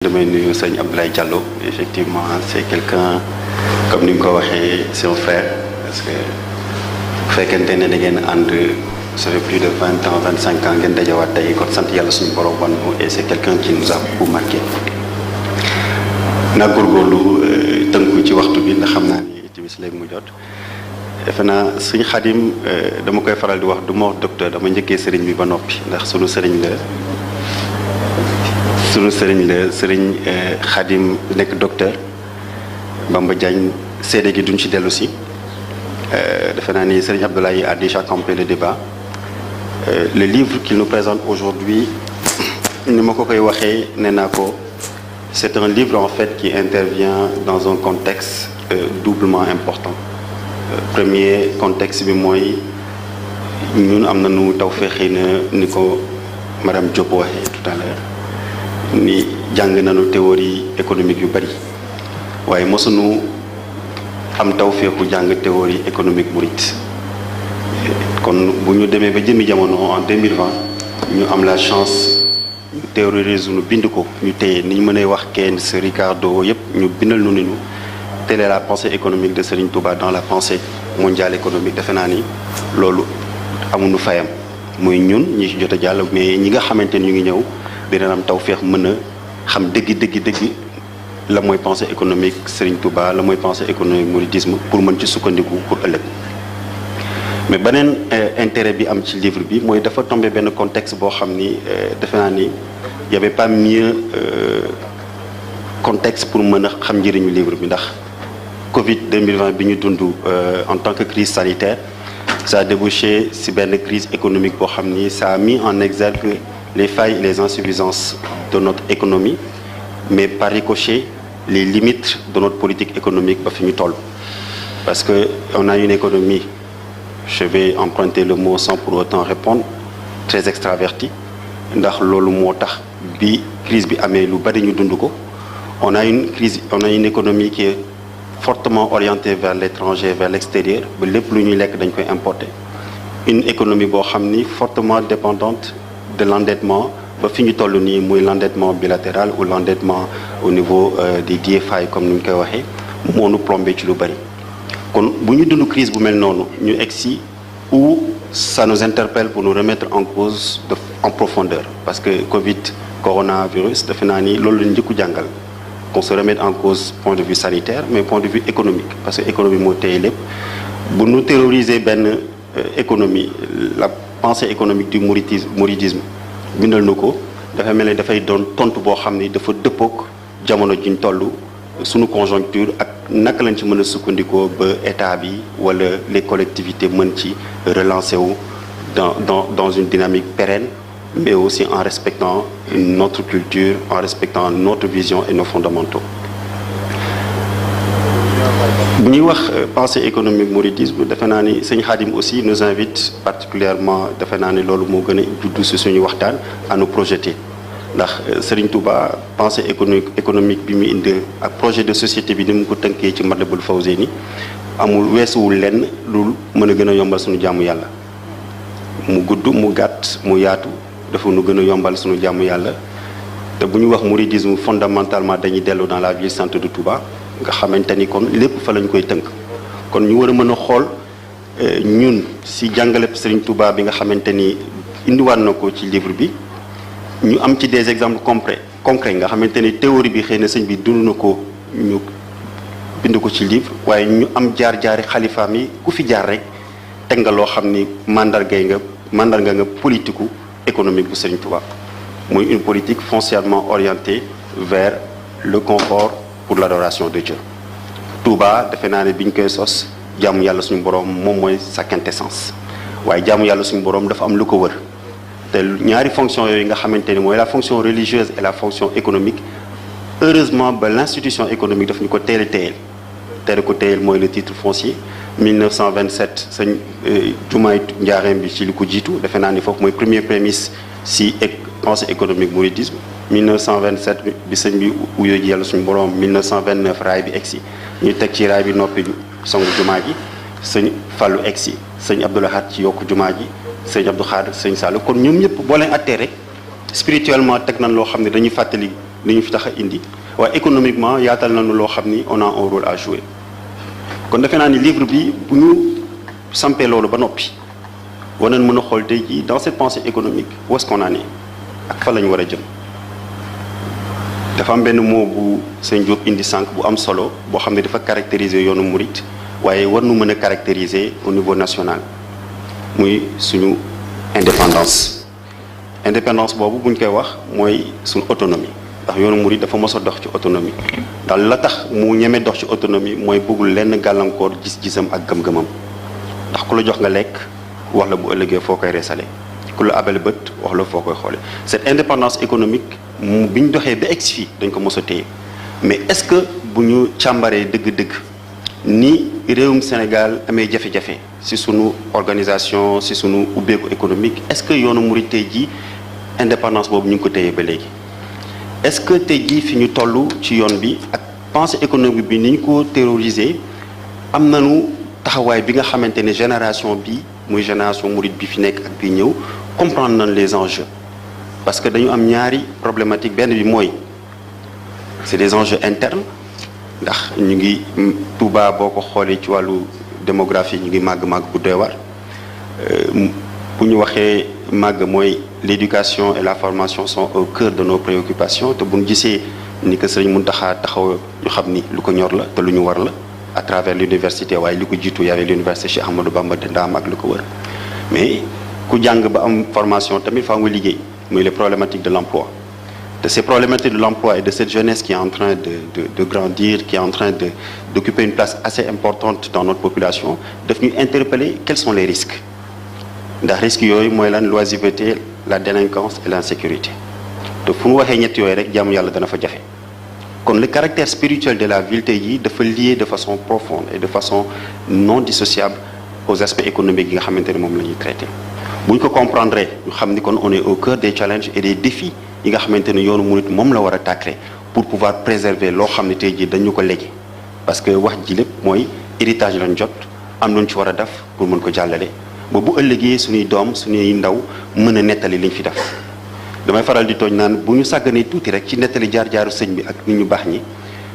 damay nuyu sëñ Abdoulaye Diallo effectivement c'est quelqu'un comme ni nga ko waxee c'est un frère parce que bu fekkente ne da ngeen ànd ça fait plus de 20 ans 25 ans ngeen dajawaat tey kon sant yàlla suñu borom wan et c'est quelqu'un qui nous a beaucoup marqué. naa góorgóorlu tënku ci waxtu bi ndax xam naa ni timis léegi mu jot defe naa sëñ Xadim dama koy faral di wax du ma wax docteur dama njëkkee sëriñ bi ba noppi ndax sunu sëriñ la sëriñ Xadim nekk docteur Bamba Diagne seede gi duñ ci dellu si defe naa ni sëriñ Abdoulaye a déjà campé le débat le livre qu'il nous présente aujourd'hui ni ma ko koy waxee nee naa ko c'est un livre en fait qui intervient dans un contexte doublement important premier contexte bi mooy ñun am nañu tawfeex xëy na ni ko madame Diop waxee tout à l'heure ni jàng nañu théorie économique yu bari waaye mosuñu am tawfeexu jàng théorie économique murit kon bu ñu demee ba jëmi jamono en 2020 ñu am la chance ñu théoriser nu bind ko ñu téye ni ñu mënee wax Keynes Ricardo yépp ñu bindal nu ni ñu telle est la pensée économique de Serigne Touba dans la pensée mondiale économique defe naa ni loolu amuñu fayam muy ñun ñi ci jot a jàll mais ñi nga xamante ni ñu ngi ñëw dina am tawfeex mën a xam dëgg la mooy pensée économique Serigne Touba la mooy pensée économique mouridisme pour mën ci sukkandiku pour ëllëg mais beneen intérêt bi am ci livre bi mooy dafa tombé benn contexte boo xam ni defe naa ni y avait pas mieux contexte pour mën a xam njëriñu livre bi ndax Covid 2020 bi ñu dund en tant que crise sanitaire ça a débouché ci benn crise économique boo xam ni ça a mis en exergue les failles et les insuffisances de notre économie mais par ricochet les limites de notre politique économique ba fi ñu toll parce que on a une économie je vais emprunter le mot sans pour autant répondre très extravertie ndax loolu moo tax bi crise bi amee lu bari ñu dund ko on a une économie qui est fortement orientée vers l'étranger vers l'extérieur ba lépp lu ñuy lekk dañ koy importer une économie boo xam ni fortement dépendante de l'endettement ba fi ñu toll nii muy l'endettement bilatéral ou l'endettement au niveau des DFI comme ni ñu koy waxee moo nu plombé ci lu bari kon bu ñu dund crise bu mel noonu ñu egsi où ça nous interpelle pour nous remettre en cause en profondeur parce que Covid coronavirus defe naa ni loolu lañu njëkku jàngal qu'on se remette en cause point de vue sanitaire mais point de vue économique parce que économie moo téye lépp bu ñu terroriser benn économie la pensée économique du mouridisme bindal na ko dafa mel ni dafay doon tontu boo xam ni dafa dëppook jamono jiñ toll suñu conjoncture ak naka lañ ci mën a sukkandikoo ba état bi wala les collectivités mën ci relancer wu dans une dynamique pérenne mais aussi en respectant notre culture en respectant notre vision et nos fondamentaux bu ñuy wax pensée économique mouridisme defe naa ni sëñ Khadim aussi nous invite particulièrement defe naa ni loolu moo gën a juddu si suñu waxtaan à nous projeter ndax Serigne Touba pensée économique bi mu indi ak projet de société bi ni mu ko tënkee ci Matlabul Fawzeyni amul weesuwul lenn lu mën a gën a yombal suñu jaamu yàlla mu gudd mu gàtt mu yaatu dafa nu gën a yombal suñu jaamu yàlla te bu ñu wax mouridisme fondamentalement dañuy dellu dans la ville sainte de Touba nga xamante ni kon lépp fa lañ koy tënk kon ñu war a mën a xool ñun si jàngale Serigne Touba bi nga xamante ni indiwaat na ko ci livre bi ñu am ci des exemples concrets nga xamante ni théorie bi xëy na sëñ bi dund na ko ñu bind ko ci livre waaye ñu am jaar-jaari xalifaam yi ku fi jaar rek teg nga loo xam ni mandarga nga politique économique bu Serigne Touba muy une politique foncièrement orientée vers le confort pour l'adoration de Dieu Touba defe naa ne bi ñu koy sos jaamu yàlla suñu borom moom mooy sa quintessence waaye jaamu yàlla suñu borom dafa am lu ko wër te ñaari fonction yooyu nga xamante ni mooy la fonction religieuse et la fonction économique heureusement ba l'institution économique daf ñu ko teel ko téyel mooy le titre foncier 1927 sëñ jumaay njaareem bi ci li ko jiitu defe naa ni foofu mooy première prémisse si pensée économique mouridisme 1927 bi sëñ bi uyoo ji yàlla suñu borom 1929 raay bi egsi ñu teg ci raay bi noppi songu jumaa ji sëñ Fallou egsi sëñ Abdou Lahad ci yokku jumaa ji sëñ Abdou Khadre sëñ Sall kon ñoom ñëpp boo leen attee rek spirituellement teg nañ loo xam ne dañuy fàttali li ñu fi tax a indi waaye économiquement yaatal nañu loo xam ni on a un rôle à jouer kon defe naa ni livre bi bu ñu sampee loolu ba noppi war nañ mën a xool tey jii dans cette pensée économique où est-ce qu'on en est ak fa la ñu war a jëm dafa am benn mot bu sëñ Diop indi sànq bu am solo boo xam ne dafa caractériser yoonu murit waaye war nu mën a caractériser au niveau national muy suñu indépendance boobu buñ koy wax mooy suñu autonomie ndax yoonu murit dafa mos a dox ci autonomie daal la tax mu ñeme dox ci autonomie mooy bëggul lenn gàllankoor gis-gisam ak gëm-gëmam ndax ku la jox nga lekk wax la bu ëllëgee foo koy reesale ku la abal bët wax la foo koy xoole cette indépendance économique bi ñu doxee ba egsi fii dañ ko mos a téye mais est-ce que bu ñu càmbaree dëgg-dëgg ni réewum Sénégal amee jafe-jafe ci sunu organisation ci sunu ubbeeku économique est-ce que yoonu murit tey jii indépendance boobu ñu ngi ko téye ba léegi est-ce que tey jii fi ñu toll ci yoon bi ak pensée économique bi ni ñu ko terroriser am nañu taxawaay bi nga xamante ne génération bi muy génération murit bi fi nekk ak bi ñëw comprendre nañ les enjeux parce que dañu am ñaari problématique benn bi mooy c'est des enjeux internes ndax ñu ngi Touba boo ko xoolee ci wàllu démographie ñu ngi màgg-màgg bu doy war bu ñu waxee màgg mooy l'éducation et la formation sont au cœur de nos préoccupations te bu ñu gisee ni que Sëriñ Mountakha taxaw ñu xam ni lu ko ñor la te lu ñu war la à travers l'université waaye li ko jiitu y avait l'université Cheikh Ahmadou Bamba de Ndaam ak lu ko wër mais ku jàng ba am formation tamit faa nga liggéey muy les problématiques de l'emploi de ces problématiques de l'emploi et de cette jeunesse qui est en train de grandir qui est en train d'occuper une place assez importante dans notre population daf ñuy interpeller quels sont les risques ndax risques yooyu mooy lan l'oisiveté la délinquance et l'insécurité te fu ñu waxee ñett yooyu rek jaamu yàlla dana fa jafe kon le caractère spirituel de la ville tey jii dafa lié de façon profonde et de façon non dissociable aux aspects économiques yi nga xamante ne moom la ñuy traité bu ñu ko comprendre ñu xam ni kon on est au cœur des challenges et des défis yi nga xamante ne yoonu murit moom la war a tàkkale pour pouvoir préserver loo xam ne tey jii dañu ko léegi parce que wax ji lépp mooy héritage lañ jot am luñ ci war a def pour mën ko jàllale ba bu ëllëgee suñuy doom suñuy ndaw mën a nettali liñ fi def damay faral di tooñ naan bu ñu sàgganee tuuti rek ci nettali jaar-jaaru sëñ bi ak nit ñu baax ñi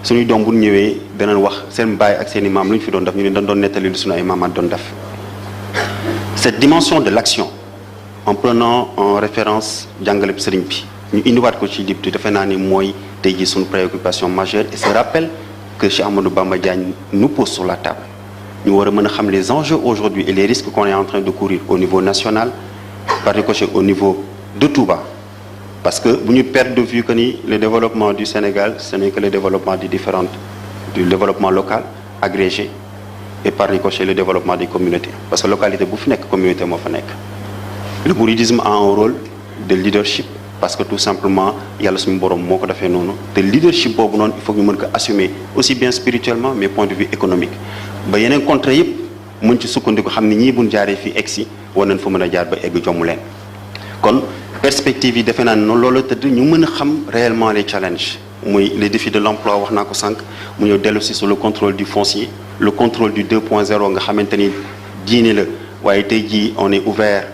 suñuy doom bu ñu ñëwee danañ wax seen baay ak seen i maam lu ñu fi doon def ñu ne dañ doon nettali lu suñu ay maamaat doon def cette dimension de l'action en prenant en référence jàngale sëriñ bi ñu indiwaat ko ci libtu defe naa ni mooy tey jii suñu préoccupation majeure et ce rappel que Cheikh Ahmadou Bamba Diagne nous pose sur la table ñu war a mën a xam les enjeux aujourd'hui et les risques qu'on est en train de courir au niveau national par ricochet au niveau de Touba parce que bu ñu perdre de vue que ni le développement du Sénégal ce n'est que le développement du développement local agrégé et par ricochet le développement des communautés parce que localité bu fi nekk communauté moo fa nekk le mouridisme a un rôle de leadership parce que tout simplement yàlla suñu borom moo ko defee noonu te leadership boobu noonu il faut que ñu mën ko assumer aussi bien spirituellement mais point de vue économique ba yeneen contrées yëpp mën ci sukkandiku xam ni ñii buñ jaaree fii egg si war nañ fa mën a jaar ba egg jommu leen kon perspective yi defe naa ne noonu loolu tëdd ñu mën a xam réellement les challenges muy les défis de l'emploi wax naa ko sànq mu ñëw dellu si sur le contrôle du foncier le contrôle du 2.0 nga xamante ni diine la waaye tey jii on est ouvert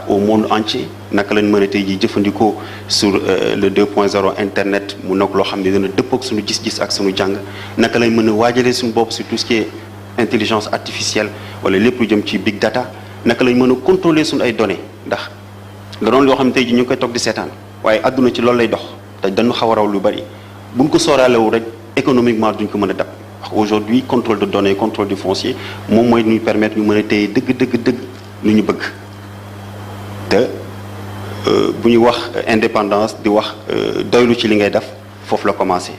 au monde entier naka lañ mën a tey jii jëfandikoo sur le 2.0 internet mu nekk loo xam ne dana dëppoo ak suñu gis-gis ak suñu jàng naka lañ mën a waajalee suñu bopp sur tout ce qui est intelligence artificielle wala lépp lu jëm ci big data naka lañ mën a contrôler suñu ay données ndax da doon loo xam ne tey jii ñu ngi koy toog di seetaan waaye adduna ci loolu lay dox te dañu xaw a raw lu bari buñ ko sooraalewu rek économiquement duñ ko mën a dab wax aujourd'hui contrôle de données contrôle du foncier moom mooy ñuy permettre ñu mën a téye dëgg lu ñu bëgg te bu ñu wax indépendance di wax doylu ci li ngay def foofu la commencé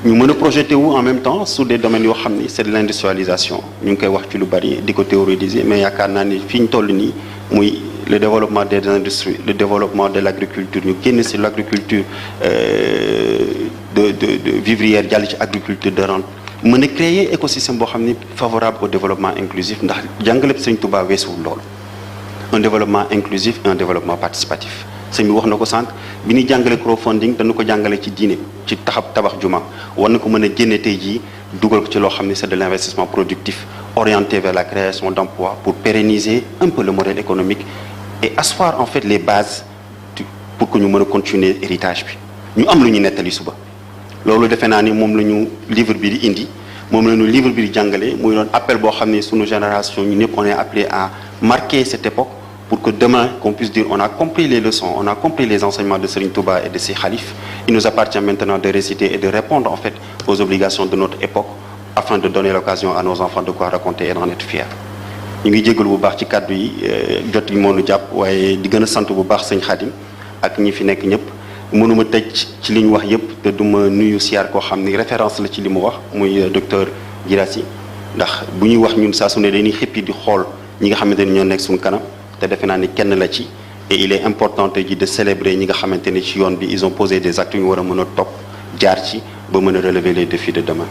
ñu mën a projeté wu en même temps sur des domaines yoo xam ni c'est de l'industrialisation ñu ngi koy wax ci lu bari di ko théoriser mais yaakaar naa ni fi ñu toll nii muy le développement des industries le développement de l'agriculture ñu génn ci l'agriculture de vivrière jàll ci agriculture de rente mën a créer écosystème boo xam ni favorable au développement inclusif ndax jàngale Sëñ Touba weesuwul loolu un développement inclusif et un développement participatif sëñ bi wax na ko sànq bi ñuy jàngale crowdfunding dañu ko jàngale ci diine ci tabax juma war na ko mën a génne tey jii dugal ko ci loo xam ne c'est de l'investissement productif orienté vers la création d'emplois pour pérenniser un peu le modèle économique et asseoir en fait les bases pour que ñu mën a continuer héritage bi ñu am lu ñu nettali suba loolu defe naa ni moom la ñu livre bi di indi moom la ñu livre bi di jàngale muy doon appel boo xam ne sunu génération ñu ñëpp on est appelé à marquer cette époque pour que demain qu'on puisse dire on a compris les leçons, on a compris les enseignements de Serigne Touba et de ses khalifes. Il nous appartient maintenant de réciter et de répondre en fait aux obligations de notre époque afin de donner l'occasion à nos enfants de quoi raconter et d'en être fiers. ñu ngi jégalu bu baax ci kàddu yi jot yi moo nu jàpp waaye di gën a sant bu baax sëñ Khadim ak ñi fi nekk ñëpp mënuma tëj ci li ñu wax yëpp te du ma nuyu siyaar koo xam ni référence la ci li mu wax muy docteur Guirassy ndax bu ñuy wax ñun saa su ne dañuy xippi di xool ñi nga xamante ni ñoo nekk suñu kanam te defe naa ni kenn la ci et il est important tey ji de célébrer ñi nga xamante ni ci yoon bi ils ont posé des actes ñu war a mën a topp jaar ci ba mën a relever les défis de demain.